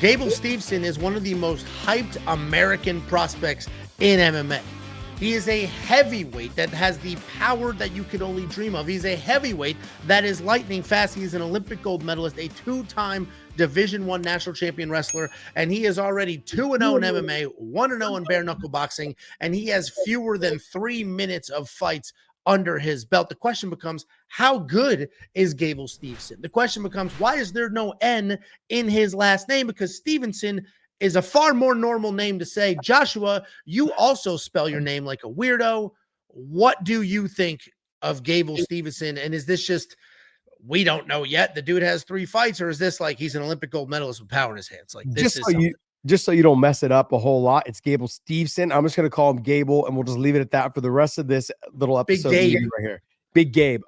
Gable Steveson is one of the most hyped American prospects in MMA. He is a heavyweight that has the power that you could only dream of. He's a heavyweight that is lightning fast. He's an Olympic gold medalist, a two-time Division I national champion wrestler, and he is already 2-0 in MMA, 1-0 in bare knuckle boxing, and he has fewer than 3 minutes of fights under his belt. The question becomes, how good is Gable Steveson? The question becomes, why is there no N in his last name? Because Stevenson is a far more normal name to say. Joshua, you also spell your name like a weirdo. What do you think of Gable Steveson? And is this just, we don't know yet, the dude has 3 fights, or is this like he's an Olympic gold medalist with power in his hands? Like, this just so you don't mess it up a whole lot, it's Gable Steveson. I'm just going to call him Gable, and we'll just leave it at that for the rest of this little episode. Big Gabe. Right here. Big Gabe.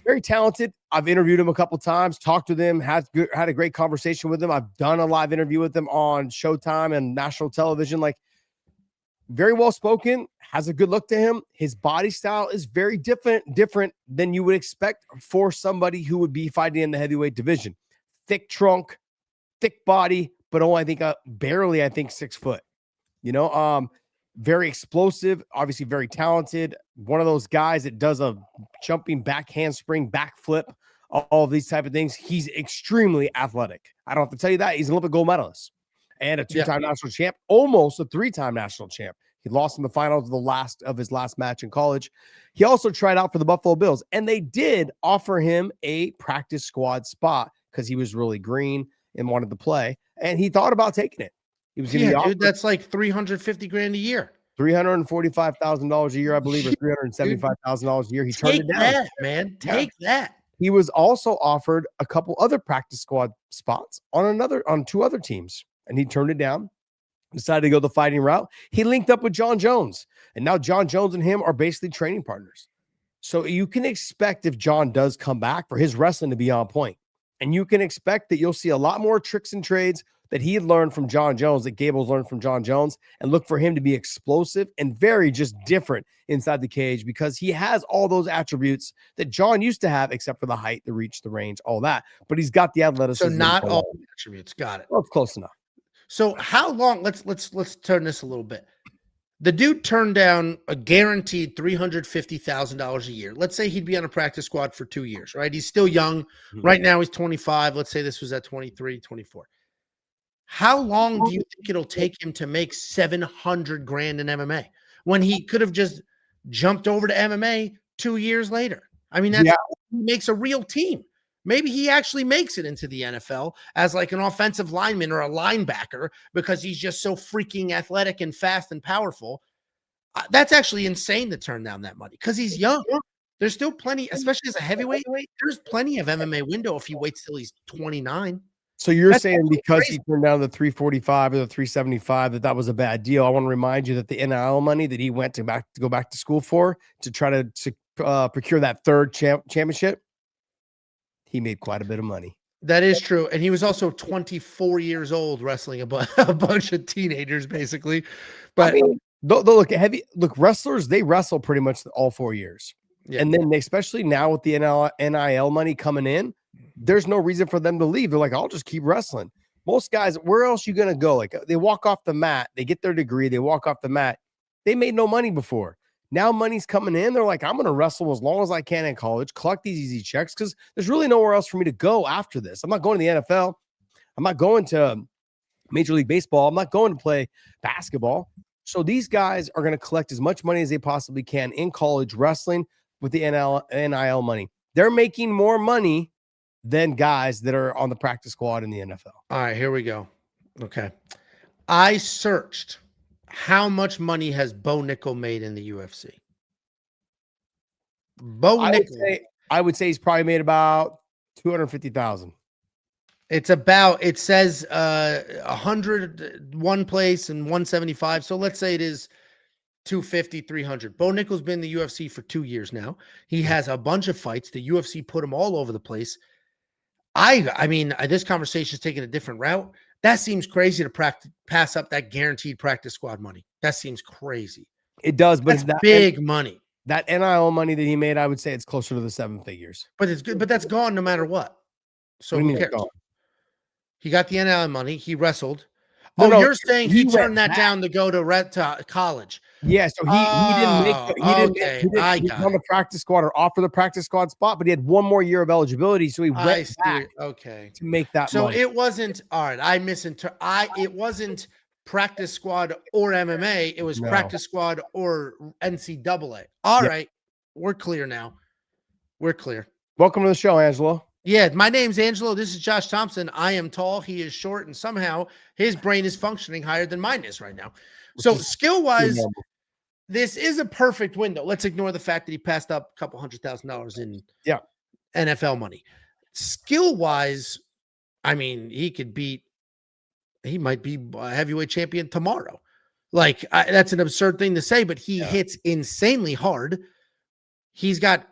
Very talented. I've interviewed him a couple times, talked with him, had a great conversation with him. I've done a live interview with him on Showtime and national television. Like, very well spoken, has a good look to him. His body style is very different than you would expect for somebody who would be fighting in the heavyweight division. Thick trunk, thick body, but only barely 6 foot. Very explosive, obviously very talented. One of those guys that does a jumping back handspring, back flip, all of these type of things. He's extremely athletic. I don't have to tell you that. He's an Olympic gold medalist and a 2-time national champ, almost a 3-time national champ. He lost in the finals of his last match in college. He also tried out for the Buffalo Bills, and they did offer him a practice squad spot because he was really green and wanted to play, and he thought about taking it. He was going to be dude, that's like $350,000 a year. $345,000 a year, I believe, or $375,000 a year. He turned it down. Take that, man. Take that. He was also offered a couple other practice squad spots on 2 other teams, and he turned it down. Decided to go the fighting route. He linked up with John Jones, and now John Jones and him are basically training partners. So you can expect, if John does come back, for his wrestling to be on point. And you can expect that you'll see a lot more tricks and trades that he learned from John Jones, that Gable's learned from John Jones, and look for him to be explosive and very just different inside the cage, because he has all those attributes that John used to have, except for the height, the reach, the range, all that. But he's got the athleticism. So not all attributes. Got it. Well, it's close enough. So how long? Let's turn this a little bit. The dude turned down a guaranteed $350,000 a year. Let's say he'd be on a practice squad for 2 years, right? He's still young. Mm-hmm. Right now he's 25. Let's say this was at 23, 24. How long do you think it'll take him to make $700,000 in MMA when he could have just jumped over to MMA 2 years later? I mean, he makes a real team. Maybe he actually makes it into the NFL as like an offensive lineman or a linebacker because he's just so freaking athletic and fast and powerful. That's actually insane to turn down that money because he's young. There's still plenty, especially as a heavyweight, there's plenty of MMA window if he waits till he's 29. So you're saying because he turned down the 345 or the 375 that was a bad deal. I want to remind you that the NIL money that he went to go back to school for to try to procure that third championship, he made quite a bit of money. That is true. And he was also 24 years old wrestling a bunch of teenagers, basically. But I mean, look, wrestlers, they wrestle pretty much all 4 years. Yeah. And then especially now with the NIL money coming in, there's no reason for them to leave. They're like, I'll just keep wrestling. Most guys, where else you going to go? Like, they walk off the mat, they get their degree, they walk off the mat. They made no money before. Now money's coming in. They're like, I'm going to wrestle as long as I can in college, collect these easy checks, because there's really nowhere else for me to go after this. I'm not going to the NFL. I'm not going to Major League Baseball. I'm not going to play basketball. So these guys are going to collect as much money as they possibly can in college wrestling with the NIL money. They're making more money than guys that are on the practice squad in the NFL. All right, here we go. Okay. I searched how much money has Bo Nickel made in the UFC. I would say he's probably made about $250,000. It says 100 one place and 175. So let's say it is 250, 300. Bo Nickel's been in the UFC for 2 years now. He has a bunch of fights. The UFC put him all over the place. I mean, this conversation is taking a different route. That seems crazy to pass up that guaranteed practice squad money. That seems crazy. It does, but that's big money. That NIL money that he made, I would say it's closer to the 7 figures. But it's good. But that's gone no matter what. So who cares? He got the NIL money. He wrestled. No, Oh, no, you're saying he went turned that back. down to go to college. Yeah, so he didn't make Oh, he didn't I he got on the it. practice squad or offer the practice squad spot, but he had one more year of eligibility, so he I went see. back Okay. to make that So money. it wasn't all right. It wasn't practice squad or MMA. It was No. practice squad or NCAA. All Yep. right. We're clear now. We're clear. Welcome to the show, Angelo. Yeah, my name's Angelo. This is Josh Thompson. I am tall. He is short, and somehow his brain is functioning higher than mine is right now. So skill-wise, this is a perfect window. Let's ignore the fact that he passed up a couple $100,000 in NFL money. Skill-wise, I mean, he might be a heavyweight champion tomorrow. Like, that's an absurd thing to say, but he hits insanely hard. He's got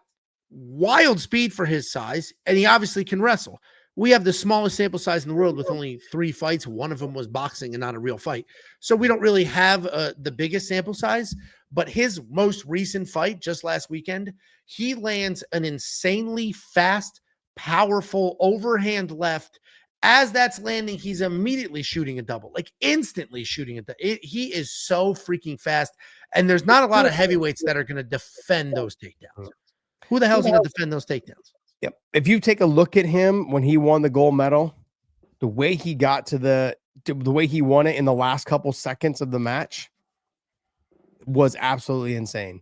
wild speed for his size, and he obviously can wrestle. We have the smallest sample size in the world with only 3 fights. One of them was boxing and not a real fight. So we don't really have the biggest sample size, but his most recent fight just last weekend, he lands an insanely fast, powerful overhand left. As that's landing, he's immediately shooting a double, like instantly shooting he is so freaking fast, and there's not a lot of heavyweights that are going to defend those takedowns. Who the hell's going to defend those takedowns? Yep. If you take a look at him when he won the gold medal, the way he got to the way he won it in the last couple seconds of the match was absolutely insane.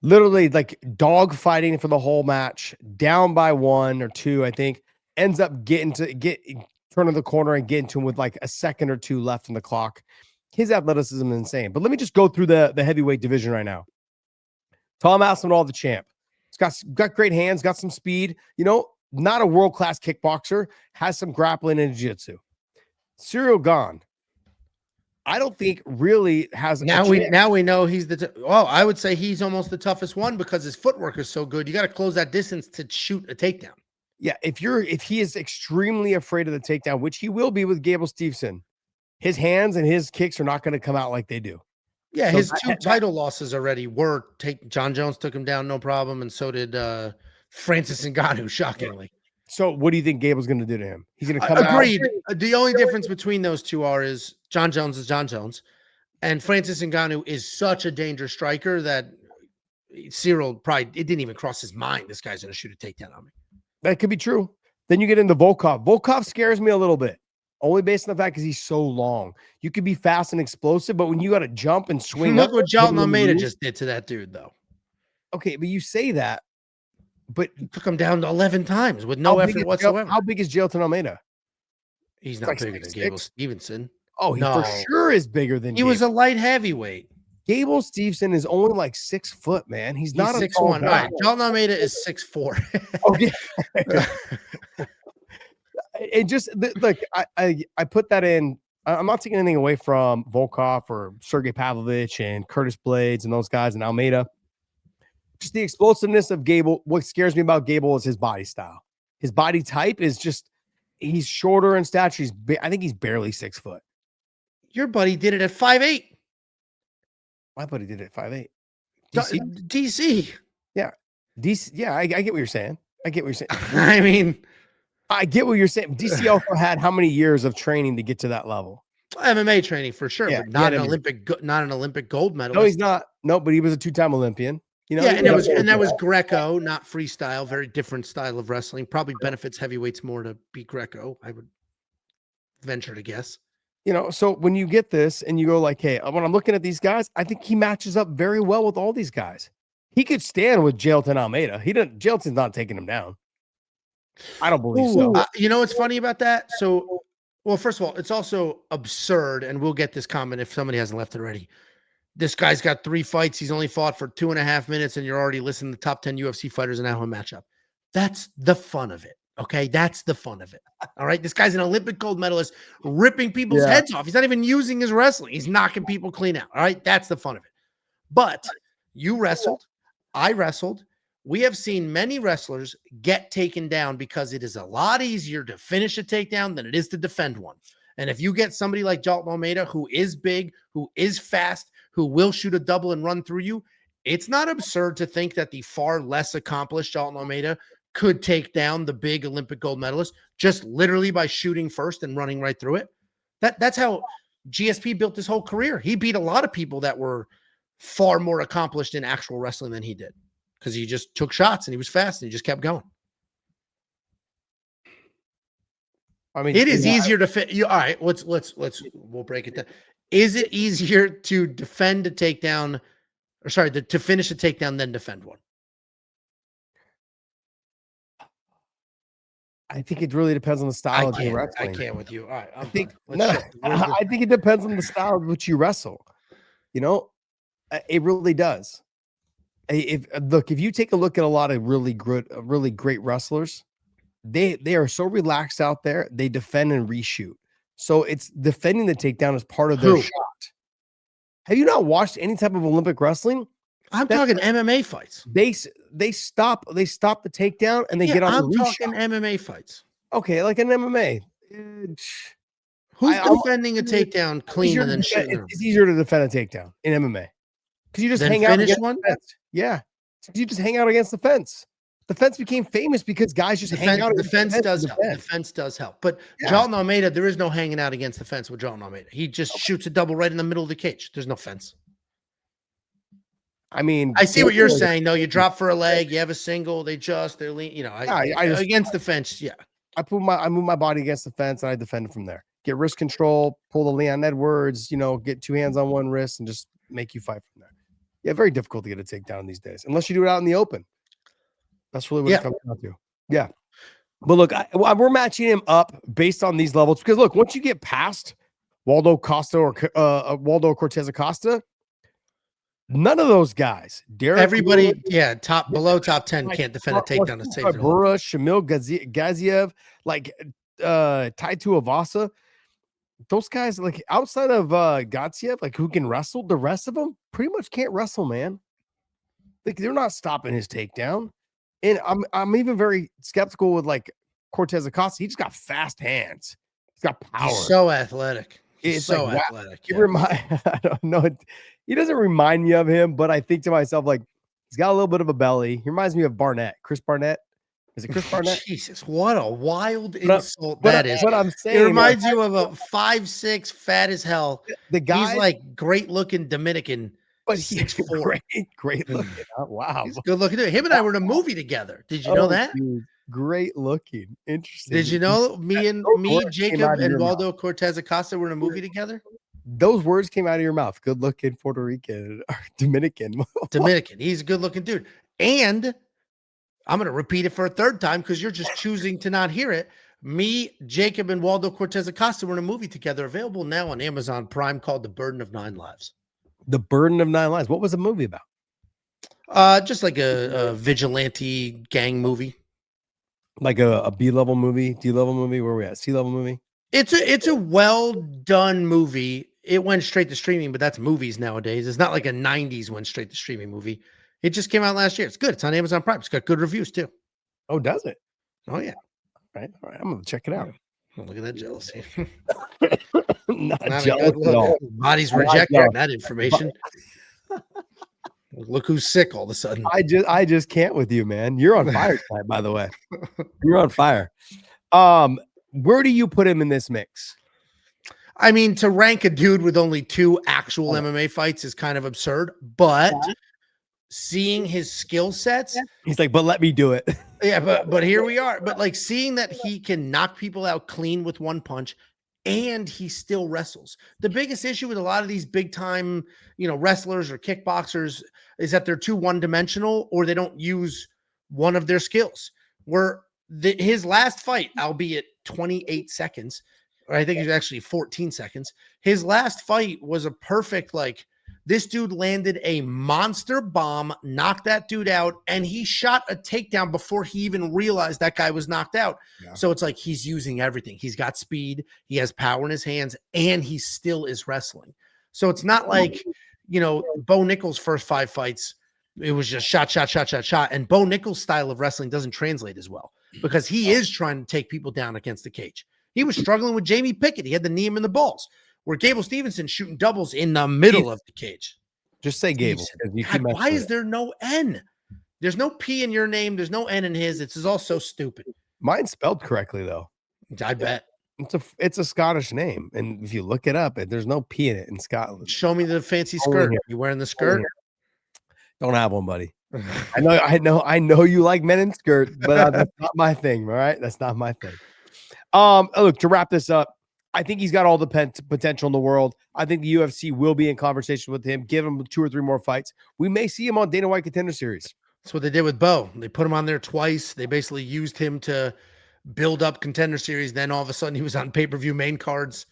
Literally like dog fighting for the whole match, down by 1 or 2, I think, ends up turning the corner and getting to him with like a second or 2 left in the clock. His athleticism is insane. But let me just go through the heavyweight division right now. Tom Aspinall, the champ. He's got great hands, got some speed. You know, not a world-class kickboxer, has some grappling and jiu-jitsu. Cyril Gane, I don't think really has. Now we know he's I would say he's almost the toughest one because his footwork is so good. You got to close that distance to shoot a takedown. Yeah, if he is extremely afraid of the takedown, which he will be with Gable Steveson, his hands and his kicks are not going to come out like they do. Yeah, so his 2 title losses already were John Jones took him down no problem, and so did Francis Ngannou, shockingly. So what do you think Gable's going to do to him? He's going to come Agreed. The only difference between those two is John Jones is John Jones, and Francis Ngannou is such a dangerous striker that Cyril probably, it didn't even cross his mind this guy's going to shoot a takedown on me. That could be true. Then you get into Volkov. Volkov scares me a little bit. Only based on the fact because he's so long. You could be fast and explosive, but when you got to jump and swing, look what Jailton Almeida just did to that dude, though. Okay, but you say that, but he took him down 11 times with no effort whatsoever. How big is Jailton Almeida? He's not bigger than Gable Steveson. Oh, he for sure is bigger than. He was a light heavyweight. Gable Steveson is only like 6 foot, man. He's not 6'1". All right, Jailton Almeida is 6'4". Okay. It just look, I put that in. I'm not taking anything away from Volkov or Sergey Pavlovich and Curtis Blades and those guys and Almeida. Just the explosiveness of Gable. What scares me about Gable is his body style. His body type is just he's shorter in stature. I think he's barely 6 foot. Your buddy did it at 5'8". My buddy did it at 5'8". DC. Yeah. DC. Yeah, I get what you're saying. I get what you're saying. I mean, I get what you're saying. DC also had how many years of training to get to that level? MMA training for sure, but not an Olympic gold medalist. No, he's not. No, but he was a 2-time Olympian. You know, yeah, and that was Greco, not freestyle. Very different style of wrestling. Probably benefits heavyweights more to be Greco. I would venture to guess. You know, so when you get this and you go like, hey, when I'm looking at these guys, I think he matches up very well with all these guys. He could stand with Jailton Almeida. Jailton's not taking him down. I don't believe so. You know what's funny about that? So, well, first of all, it's also absurd, and we'll get this comment if somebody hasn't left it already. This guy's got 3 fights. He's only fought for 2.5 minutes, and you're already listing the top 10 UFC fighters in our matchup. That's the fun of it. Okay, that's the fun of it. All right, this guy's an Olympic gold medalist, ripping people's heads off. He's not even using his wrestling. He's knocking people clean out. All right, that's the fun of it. But you wrestled. I wrestled. We have seen many wrestlers get taken down because it is a lot easier to finish a takedown than it is to defend one. And if you get somebody like Jailton Almeida, who is big, who is fast, who will shoot a double and run through you, it's not absurd to think that the far less accomplished Jailton Almeida could take down the big Olympic gold medalist just literally by shooting first and running right through it. That's how GSP built his whole career. He beat a lot of people that were far more accomplished in actual wrestling than he did because he just took shots and he was fast and he just kept going. I mean, it is easier to fit. All right, we'll break it down. Is it easier to defend a takedown, or sorry, to finish a takedown than defend one? I think it really depends on the style of your wrestling. I can't with you. All right, I think it depends on the style of which you wrestle. You know, it really does. If you take a look at a lot of really great wrestlers, they are so relaxed out there. They defend and reshoot. So it's defending the takedown as part of their shot. Have you not watched any type of Olympic wrestling? I'm talking MMA fights. They stop the takedown and they get on the reshot. I'm talking MMA fights. Okay, like an MMA. Who's defending a takedown cleaner than shooting? It's easier to defend a takedown in MMA because you just hang out against the fence. Yeah, you just hang out against the fence. The fence became famous because guys just hang out. The fence does help. The fence does help. But Jolton Almeida, there is no hanging out against the fence with Jolton Almeida. He just shoots a double right in the middle of the cage. There's no fence. I mean, I see what you're saying. No, you drop for a leg, you have a single, they're lean, against the fence. Yeah. I move my body against the fence and I defend it from there. Get wrist control, pull the Leon Edwards, get two hands on one wrist and just make you fight from there. Yeah, very difficult to get a takedown these days, unless you do it out in the open. That's really what it comes down to. Yeah. But look, we're matching him up based on these levels because look, once you get past Waldo Costa or Waldo Cortez Acosta, none of those guys, everybody, below top 10 can't defend a takedown. Bura, Shamil Gaziev, like Tai Tuivasa, those guys, like outside of Gaziev, like who can wrestle, the rest of them pretty much can't wrestle, man. Like they're not stopping his takedown. And I'm even very skeptical with like Cortez Acosta. He just got fast hands. He's got power. He's so athletic. He's so athletic. I don't know. He doesn't remind me of him, but I think to myself, like, he's got a little bit of a belly. He reminds me of Barnett. Chris Barnett. Is it Chris Barnett? Jesus, what a wild insult that is. What I'm saying, it reminds you of a 5'6", fat as hell. The guy, he's like great looking Dominican. But he's 6'4". Great looking. Oh, wow. He's good looking. Him and I were in a movie together. Did you know that? Dude, great looking. Interesting. Did you know me, Jacob, and Waldo Cortez Acosta were in a movie together? Those words came out of your mouth. Good looking Puerto Rican or Dominican. Dominican. He's a good looking dude. And I'm going to repeat it for a third time because you're just choosing to not hear it. Me, Jacob, and Waldo Cortez Acosta were in a movie together, available now on Amazon Prime, called The Burden of 9 Lives. The Burden of 9 Lives. What was the movie about? Just like a vigilante gang movie. Like a B-level movie, D-level movie? Where are we at? C-level movie? It's a well done movie. It went straight to streaming, but that's movies nowadays. It's not like a 90s went straight to streaming movie. It just came out last year. It's good. It's on Amazon Prime. It's got good reviews too. Oh, does it? Oh yeah. All right. I'm gonna check it out. Oh, look at that jealousy. not jealous at all. Body's rejecting that information. Look who's sick all of a sudden. I just can't with you, man. You're on fire tonight, by the way. You're on fire. Where do you put him in this mix? I mean, to rank a dude with only 2 actual MMA fights is kind of absurd, but seeing his skill sets, he's like, but let me do it. Yeah, but here we are. But like seeing that he can knock people out clean with one punch and he still wrestles. The biggest issue with a lot of these big time, wrestlers or kickboxers is that they're too one-dimensional or they don't use one of their skills. Where his last fight, albeit 28 seconds, or I think it was actually 14 seconds. His last fight was a perfect, like, this dude landed a monster bomb, knocked that dude out, and he shot a takedown before he even realized that guy was knocked out. Yeah. So it's like he's using everything. He's got speed, he has power in his hands, and he still is wrestling. So it's not like, Bo Nickal' first 5 fights, it was just shot. And Bo Nickal's style of wrestling doesn't translate as well because he is trying to take people down against the cage. He was struggling with Jamie Pickett. He had to knee him in the balls. Where Gable Steveson shooting doubles in the middle of the cage. Just say Gable. Why is there no N? There's no P in your name. There's no N in his. It's all so stupid. Mine's spelled correctly though. I bet. It's a Scottish name, and if you look it up, there's no P in it in Scotland. Show me the fancy skirt. You wearing the skirt? Don't have one, buddy. I know you like men in skirts, but that's not my thing. All right, that's not my thing. Look, to wrap this up, I think he's got all the potential in the world. I think the UFC will be in conversation with him. Give him 2 or 3 more fights. We may see him on Dana White Contender Series. That's what they did with Bo. They put him on there twice. They basically used him to build up Contender Series. Then all of a sudden he was on pay-per-view main cards.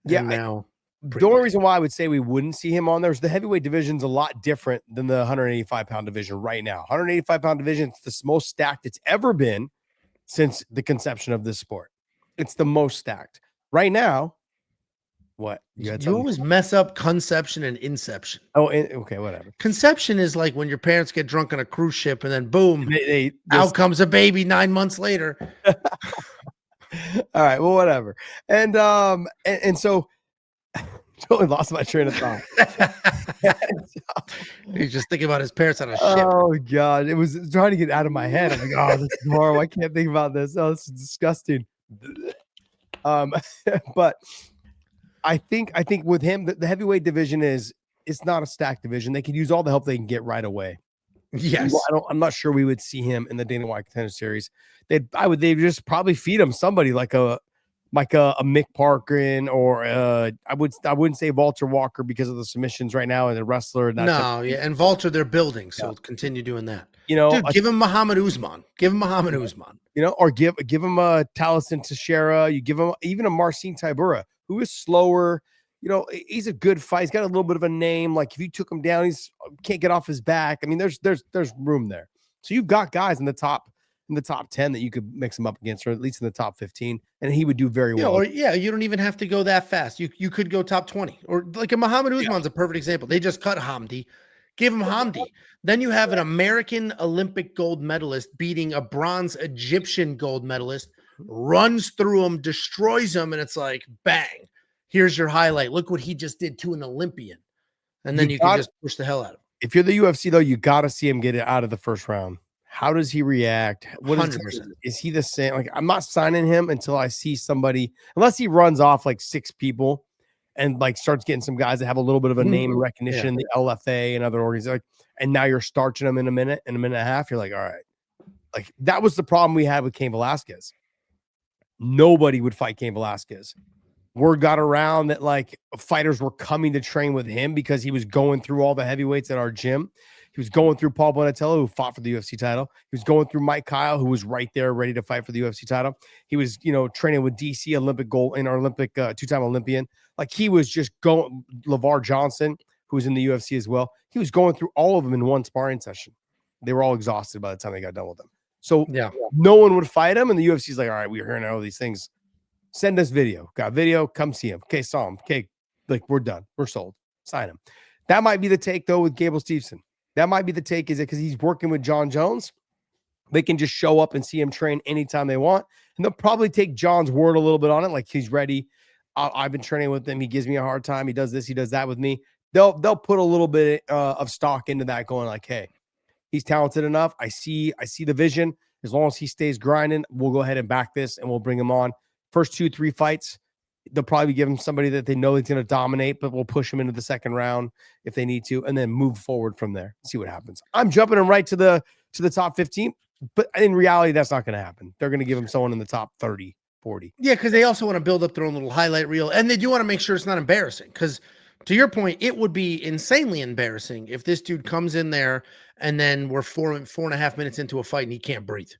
Yeah. Now the only reason why I would say we wouldn't see him on there is the heavyweight division's a lot different than the 185-pound division right now. 185-pound division, it's the most stacked it's ever been since the conception of this sport. It's the most stacked. Right now, what? You always mess up conception and inception. Oh, okay, whatever. Conception is like when your parents get drunk on a cruise ship and then boom, out comes a baby 9 months later. All right, well, whatever. And so totally lost my train of thought. He's just thinking about his parents on a ship. Oh God, it was trying to get out of my head. I'm like, oh, this is horrible. I can't think about this. Oh, this is disgusting. But I think with him, the heavyweight division it's not a stacked division. They could use all the help they can get right away. Yes, I'm not sure we would see him in the Dana White Contender Series. They'd just probably feed him somebody like a Mick Parkin or I wouldn't say Walter Walker because of the submissions right now and the wrestler. And and Walter they're building, so continue doing that. Dude, give him Muhammad Usman. Or give him a Taliesin Teixeira. You give him even a Marcin Tybura, who is slower. He's a good fight. He's got a little bit of a name. Like if you took him down, he's can't get off his back. I mean, there's room there. So you've got guys in the top 10 that you could mix him up against, or at least in the top 15, and he would do very well. You don't even have to go that fast. You could go top 20, or like a Muhammad Usman's a perfect example. They just cut Hamdi, give him Hamdi. Then you have an American Olympic gold medalist beating a bronze Egyptian gold medalist, runs through him, destroys him, and it's like, bang, here's your highlight. Look what he just did to an Olympian. And then you can just push the hell out of him. If you're the UFC, though, you got to see him get it out of the first round. How does he react? What 100%. Is he the same? Like, I'm not signing him until I see somebody, unless he runs off like 6 people and like starts getting some guys that have a little bit of a name and recognition, the LFA and other organizations. And now you're starching them in a minute and a half. You're like, all right. Like, that was the problem we had with Cain Velasquez. Nobody would fight Cain Velasquez. Word got around that like fighters were coming to train with him because he was going through all the heavyweights at our gym. He was going through Paul Bonatello, who fought for the UFC title. He was going through Mike Kyle, who was right there ready to fight for the UFC title. He was, training with DC Olympic gold and our Olympic 2-time Olympian. Like he was just going. LeVar Johnson, who was in the UFC as well. He was going through all of them in one sparring session. They were all exhausted by the time they got done with them. So no one would fight him. And the UFC's like, all right, we're hearing all these things. Send us video. Got video. Come see him. Okay, saw him. Okay, like we're done. We're sold. Sign him. That might be the take though with Gable Steveson. That might be the take, is it because he's working with John Jones? They can just show up and see him train anytime they want. And they'll probably take John's word a little bit on it. Like he's ready. I've been training with him. He gives me a hard time. He does this. He does that with me. They'll put a little bit of stock into that, going like, hey, he's talented enough. I see the vision. As long as he stays grinding, we'll go ahead and back this and we'll bring him on. First 2-3 fights, they'll probably give him somebody that they know is going to dominate, but we'll push him into the second round if they need to, and then move forward from there. See what happens. I'm jumping him right to the top 15, but in reality, that's not going to happen. They're going to give him someone in the top 30, 40. Yeah, because they also want to build up their own little highlight reel, and they do want to make sure it's not embarrassing. Because to your point, it would be insanely embarrassing if this dude comes in there and then we're 4.5 minutes into a fight and he can't breathe.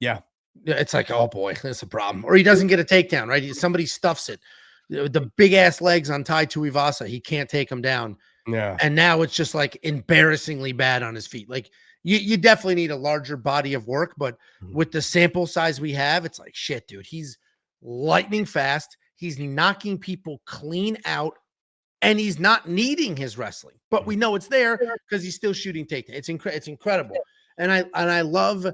Yeah. It's like, oh boy, that's a problem. Or he doesn't get a takedown, right? Somebody stuffs it. The big ass legs on Tai Tuivasa, he can't take him down. Yeah. And now it's just like embarrassingly bad on his feet. Like you definitely need a larger body of work, but with the sample size we have, it's like, shit, dude, he's lightning fast. He's knocking people clean out, and he's not needing his wrestling, but we know it's there because he's still shooting takedown. It's incredible. And I love.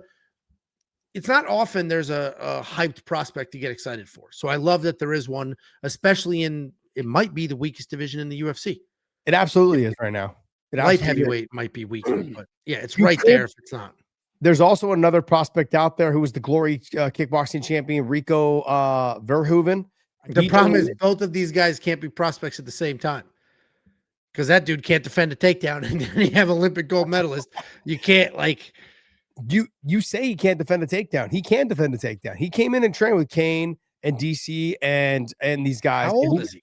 It's not often there's a hyped prospect to get excited for. So I love that there is one, especially it might be the weakest division in the UFC. It absolutely is right now. Light heavyweight might be weaker, but yeah, it's right there if it's not. There's also another prospect out there who was the Glory kickboxing champion, Rico Verhoeven. The problem is both of these guys can't be prospects at the same time. Because that dude can't defend a takedown, and then you have Olympic gold medalist. You can't like you say he can't defend a takedown. He can defend a takedown. He came in and trained with Kane and DC and these guys. How old is he?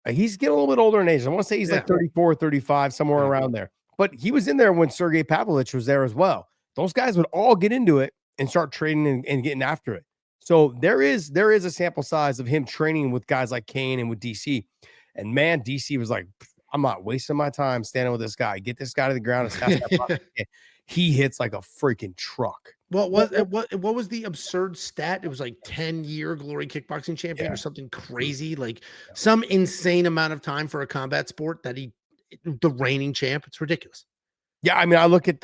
He's getting a little bit older in age. I want to say he's like 34, 35, somewhere around there. But he was in there when Sergey Pavlovich was there as well. Those guys would all get into it and start training and getting after it. So there is a sample size of him training with guys like Kane and with DC. And man, DC was like, I'm not wasting my time standing with this guy. Get this guy to the ground as fast as possible. He hits like a freaking truck. What was the absurd stat? It was like 10-year Glory kickboxing champion or something crazy, like some insane amount of time for a combat sport that the reigning champ. It's ridiculous. Yeah, I mean, I look at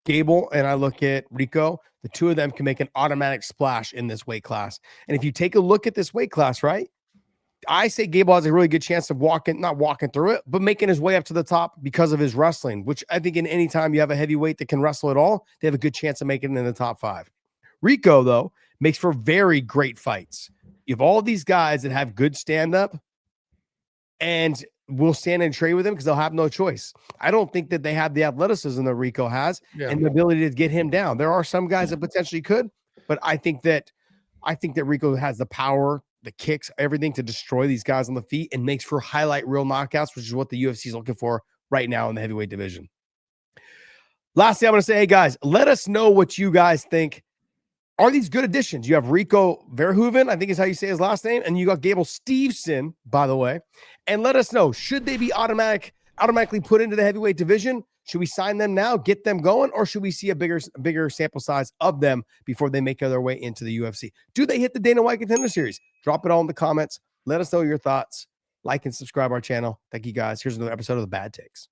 Gable and I look at Rico. The two of them can make an automatic splash in this weight class. And if you take a look at this weight class, right? I say Gable has a really good chance of not walking through it, but making his way up to the top because of his wrestling, which I think in any time you have a heavyweight that can wrestle at all, they have a good chance of making it in the top 5. Rico, though, makes for very great fights. You have all these guys that have good stand-up and will stand and trade with him because they'll have no choice. I don't think that they have the athleticism that Rico has and the ability to get him down. There are some guys that potentially could, but I think that Rico has the power, the kicks, everything to destroy these guys on the feet and makes for highlight reel knockouts, which is what the UFC is looking for right now in the heavyweight division. Lastly, I'm going to say, hey guys, let us know what you guys think. Are these good additions? You have Rico Verhoeven, I think is how you say his last name, and you got Gable Steveson, by the way. And let us know, should they be automatically put into the heavyweight division? Should we sign them now, get them going, or should we see a bigger sample size of them before they make their way into the UFC? Do they hit the Dana White Contender Series? Drop it all in the comments. Let us know your thoughts. Like and subscribe our channel. Thank you guys. Here's another episode of The Bad Takes.